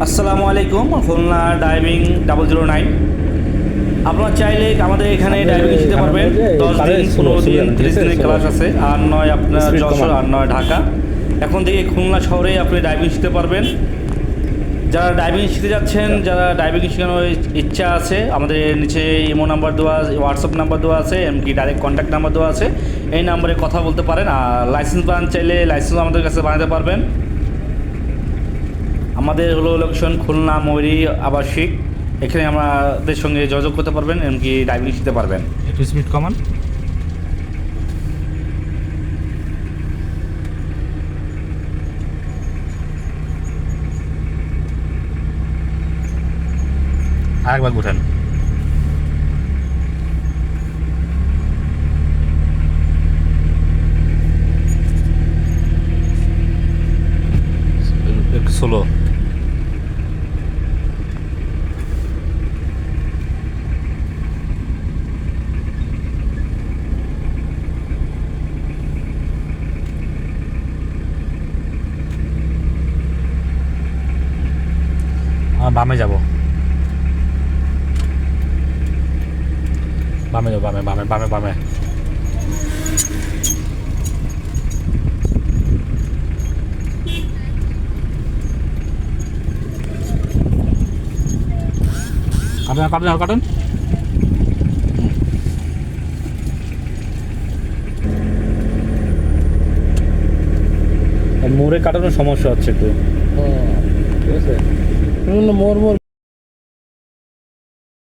আসসালামু আলাইকুম, খুলনা ডাইভিং 009। আপনারা চাইলে আমাদের এখানে ডাইভিং শিখতে পারবেন। 10 দিন, 15 দিন, 30 দিনের ক্লাস আছে। আর নয় আপনার যশোর, আর নয় ঢাকা। এখন থেকে খুলনা শহরে আপনি ডাইভিং শিখতে পারবেন। যারা ডাইভিং শিখতে যাচ্ছেন, যারা ডাইভিং শেখানোর ইচ্ছা আছে, আমাদের নিচে ইমো নাম্বার দেওয়া, হোয়াটসঅ্যাপ নাম্বার দেওয়া আছে, এমনকি ডাইরেক্ট কন্ট্যাক্ট নাম্বার দেওয়া আছে। এই নাম্বারে কথা বলতে পারেন। আর লাইসেন্স বানাতে চাইলে লাইসেন্স আমাদের কাছে বানাতে পারবেন। আমাদের হলো লোকেশন খুলনা ময়ূরী আবাসিক। এখানে আমাদের সঙ্গে যোগাযোগ করতে পারবেন, এমনকি ডাইভিং শিখতে পারবেন। একটু স্পিড কমান। আরেকবার উঠেন। একটু স্লো। বামে যাব, বামে যাবো, বামে বামে বামে বামে। কাটেন কাটেন কাটেন। মোড়ে কাটানোর সমস্যা হচ্ছে একটু। ঠিক আছে মোর মোর